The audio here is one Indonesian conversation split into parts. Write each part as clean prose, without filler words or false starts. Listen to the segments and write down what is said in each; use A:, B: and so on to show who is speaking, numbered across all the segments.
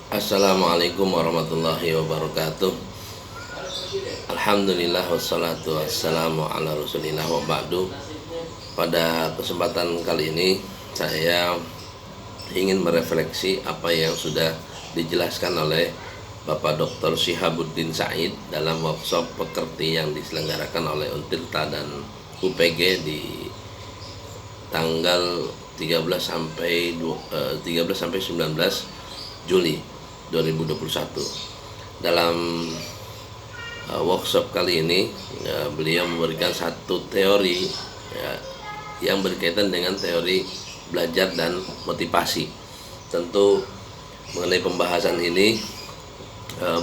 A: Assalamualaikum warahmatullahi wabarakatuh. Alhamdulillah wassalatu wassalamu ala rasulillah wa ba'du. Pada kesempatan kali ini saya ingin merefleksi apa yang sudah dijelaskan oleh Bapak Dr. Syihabuddin Said dalam workshop pekerti yang diselenggarakan oleh Untirta dan UPG di tanggal 13 sampai 19 Juli 2021. Dalam workshop kali ini beliau memberikan satu teori yang berkaitan dengan teori belajar dan motivasi. Tentu mengenai pembahasan ini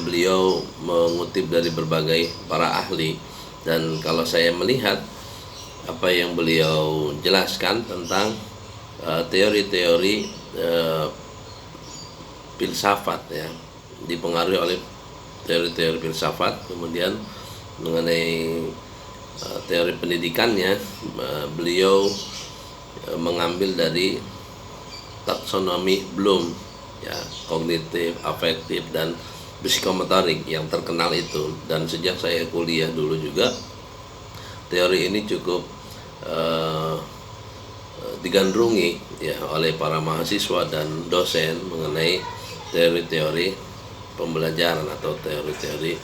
A: beliau mengutip dari berbagai para ahli, dan kalau saya melihat apa yang beliau jelaskan tentang teori-teori filsafat, ya, dipengaruhi oleh teori-teori filsafat. Kemudian mengenai teori pendidikannya, beliau mengambil dari taksonomi Bloom, ya, kognitif, afektif, dan psikomotorik yang terkenal itu. Dan sejak saya kuliah dulu juga teori ini cukup digandrungi, ya, oleh para mahasiswa dan dosen mengenai teori-teori pembelajaran atau teori-teori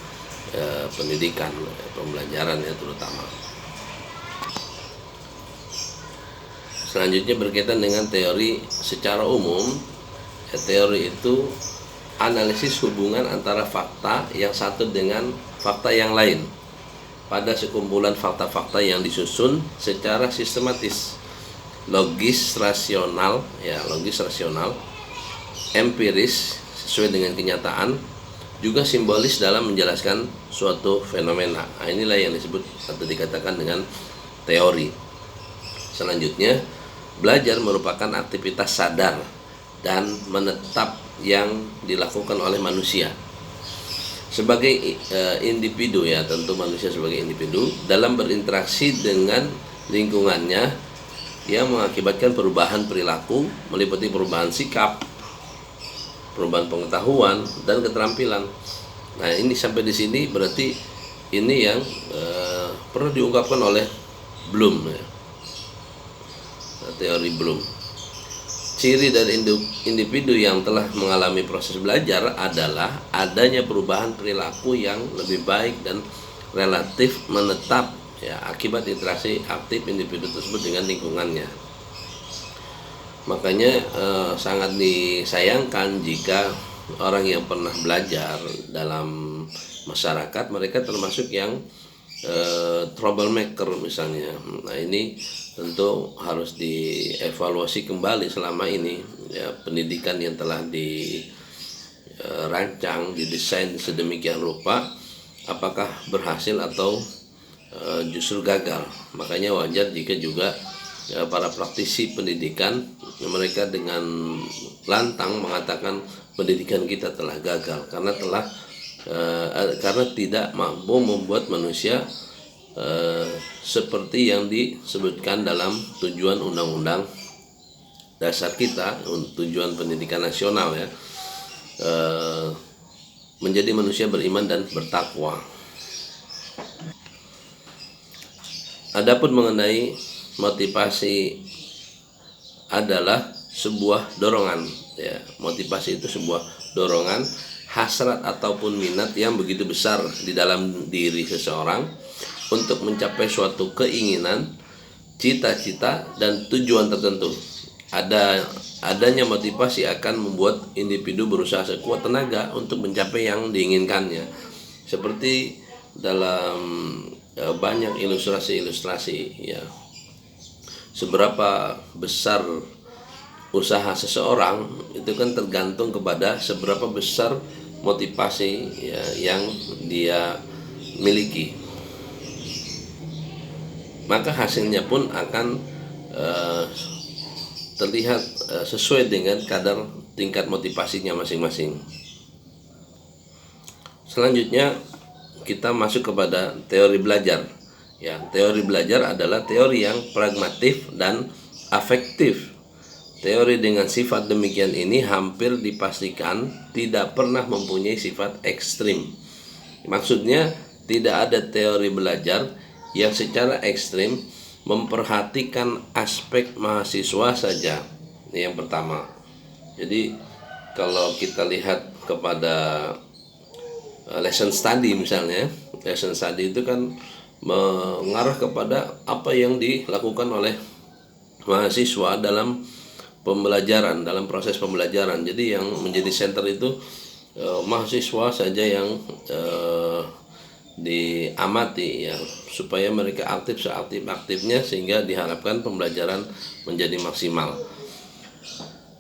A: pendidikan, pembelajaran ya terutama. Selanjutnya berkaitan dengan teori secara umum. Teori itu analisis hubungan antara fakta yang satu dengan fakta yang lain pada sekumpulan fakta-fakta yang disusun secara sistematis, logis rasional, empiris sesuai dengan kenyataan, juga simbolis dalam menjelaskan suatu fenomena. Nah, inilah yang disebut atau dikatakan dengan teori. Selanjutnya, belajar merupakan aktivitas sadar dan menetap yang dilakukan oleh manusia sebagai individu, ya, tentu manusia sebagai individu dalam berinteraksi dengan lingkungannya yang mengakibatkan perubahan perilaku meliputi perubahan sikap, perubahan pengetahuan, dan keterampilan. Nah, ini sampai di sini berarti ini yang perlu diungkapkan oleh Bloom, ya. Teori Bloom. Ciri dari individu yang telah mengalami proses belajar adalah adanya perubahan perilaku yang lebih baik dan relatif menetap, ya, akibat interaksi aktif individu tersebut dengan lingkungannya. Makanya sangat disayangkan jika orang yang pernah belajar dalam masyarakat, mereka termasuk yang troublemaker misalnya. Nah, ini tentu harus dievaluasi kembali selama ini, ya, pendidikan yang telah dirancang, didesain sedemikian rupa, apakah berhasil atau justru gagal. Makanya wajar jika juga para praktisi pendidikan mereka dengan lantang mengatakan pendidikan kita telah gagal karena tidak mampu membuat manusia seperti yang disebutkan dalam tujuan undang-undang dasar kita, tujuan pendidikan nasional, ya, menjadi manusia beriman dan bertakwa. Adapun mengenai motivasi adalah sebuah dorongan, ya. Motivasi itu sebuah dorongan, hasrat ataupun minat yang begitu besar di dalam diri seseorang untuk mencapai suatu keinginan, cita-cita, dan tujuan tertentu. Adanya motivasi akan membuat individu berusaha sekuat tenaga untuk mencapai yang diinginkannya. Seperti dalam banyak ilustrasi-ilustrasi, ya, seberapa besar usaha seseorang itu kan tergantung kepada seberapa besar motivasi, ya, yang dia miliki. Maka hasilnya pun akan terlihat sesuai dengan kadar tingkat motivasinya masing-masing. Selanjutnya kita masuk kepada teori belajar. Ya, teori belajar adalah teori yang pragmatif dan afektif teori dengan sifat demikian ini hampir dipastikan tidak pernah mempunyai sifat ekstrim. Maksudnya, tidak ada teori belajar yang secara ekstrim memperhatikan aspek mahasiswa saja. Ini yang pertama. Jadi kalau kita lihat kepada lesson study misalnya, lesson study itu kan mengarah kepada apa yang dilakukan oleh mahasiswa dalam pembelajaran, dalam proses pembelajaran. Jadi yang menjadi center itu mahasiswa saja yang diamati ya, supaya mereka aktif seaktif-aktifnya sehingga diharapkan pembelajaran menjadi maksimal.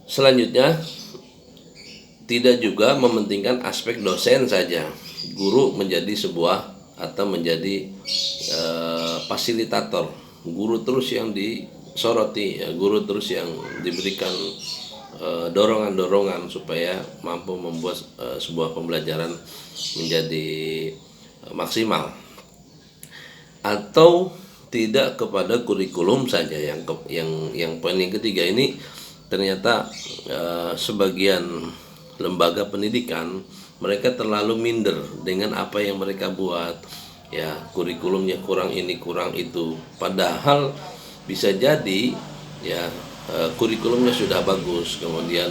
A: Selanjutnya, tidak juga mementingkan aspek dosen saja. Guru menjadi sebuah atau menjadi fasilitator. Guru terus yang disoroti ya, guru terus yang diberikan dorongan-dorongan supaya mampu membuat sebuah pembelajaran menjadi maksimal. Atau tidak kepada kurikulum saja. Yang poin yang ketiga ini ternyata sebagian lembaga pendidikan mereka terlalu minder dengan apa yang mereka buat ya, kurikulumnya kurang ini kurang itu, padahal bisa jadi ya kurikulumnya sudah bagus, kemudian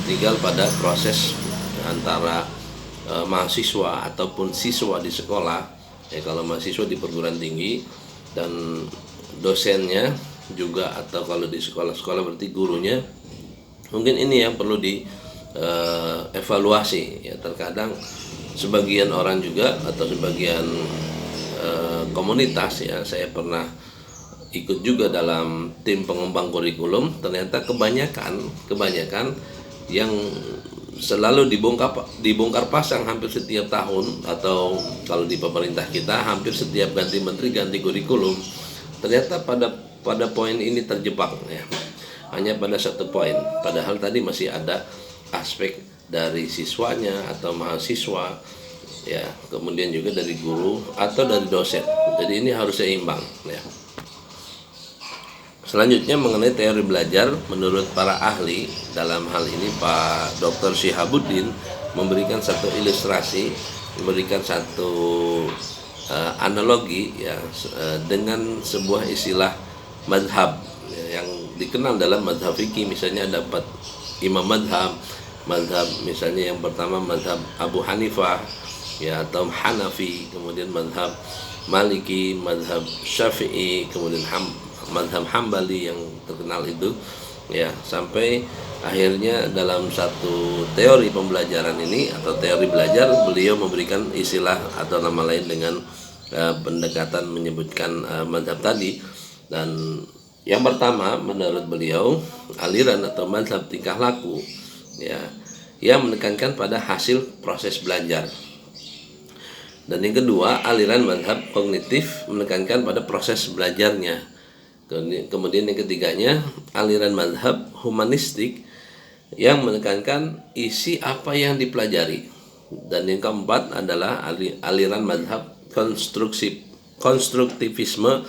A: tinggal pada proses antara mahasiswa ataupun siswa di sekolah ya, kalau mahasiswa di perguruan tinggi dan dosennya juga, atau kalau di sekolah-sekolah berarti gurunya. Mungkin ini yang perlu di evaluasi ya. Terkadang sebagian orang juga atau sebagian komunitas ya, saya pernah ikut juga dalam tim pengembang kurikulum, ternyata kebanyakan yang selalu dibongkar pasang hampir setiap tahun, atau kalau di pemerintah kita hampir setiap ganti menteri ganti kurikulum, ternyata pada poin ini terjebak ya, hanya pada satu poin, padahal tadi masih ada aspek dari siswanya atau mahasiswa ya, kemudian juga dari guru atau dari dosen. Jadi ini harus seimbang ya. Selanjutnya mengenai teori belajar, menurut para ahli dalam hal ini Pak Dr. Syihabuddin memberikan satu ilustrasi, memberikan satu analogi ya, dengan sebuah istilah madhab ya, yang dikenal dalam madhab fikih. Misalnya dapat imam madhab misalnya yang pertama madhab Abu Hanifah ya, atau Hanafi, kemudian madhab Maliki, madhab Syafi'i, kemudian madhab Hambali yang terkenal itu ya, sampai akhirnya dalam satu teori pembelajaran ini atau teori belajar, beliau memberikan istilah atau nama lain dengan pendekatan menyebutkan madhab tadi. Dan yang pertama menurut beliau aliran atau madhab tingkah laku ya, yang menekankan pada hasil proses belajar. Dan yang kedua, aliran madhab kognitif menekankan pada proses belajarnya. Kemudian yang ketiganya, aliran madhab humanistik yang menekankan isi apa yang dipelajari. Dan yang keempat adalah aliran madhab konstruktivisme,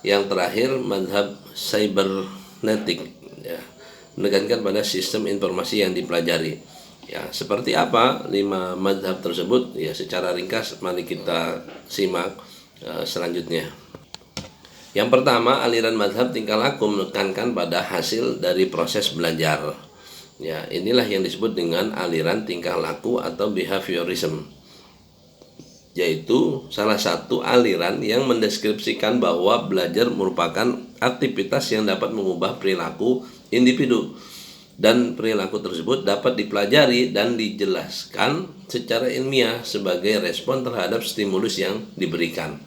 A: yang terakhir madhab cybernetik ya, menekankan pada sistem informasi yang dipelajari ya. Seperti apa 5 madhab tersebut ya, secara ringkas mari kita simak selanjutnya. Yang pertama, aliran madhab tingkah laku menekankan pada hasil dari proses belajar ya. Inilah yang disebut dengan aliran tingkah laku atau behaviorism, yaitu salah satu aliran yang mendeskripsikan bahwa belajar merupakan aktivitas yang dapat mengubah perilaku individu, dan perilaku tersebut dapat dipelajari dan dijelaskan secara ilmiah sebagai respon terhadap stimulus yang diberikan.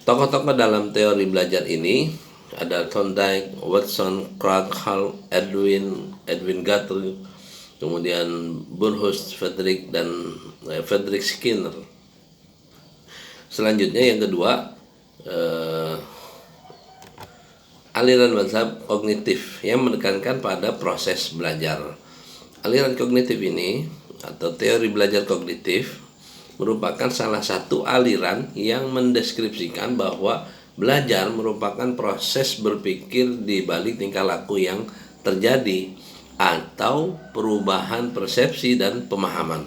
A: Tokoh-tokoh dalam teori belajar ini ada Thorndike, Watson, Clark, Hall, Edwin Guthrie, kemudian Burhus, Frederick, dan Frederick Skinner. Selanjutnya yang kedua, aliran mazhab kognitif yang menekankan pada proses belajar. Aliran kognitif ini atau teori belajar kognitif merupakan salah satu aliran yang mendeskripsikan bahwa belajar merupakan proses berpikir di balik tingkah laku yang terjadi atau perubahan persepsi dan pemahaman.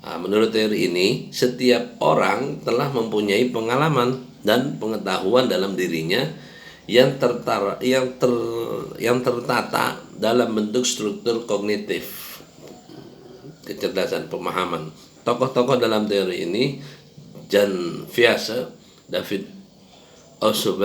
A: Nah, menurut teori ini, setiap orang telah mempunyai pengalaman dan pengetahuan dalam dirinya yang tertata dalam bentuk struktur kognitif, kecerdasan pemahaman. Tokoh-tokoh dalam teori ini Jan Vierse, David Ausubel,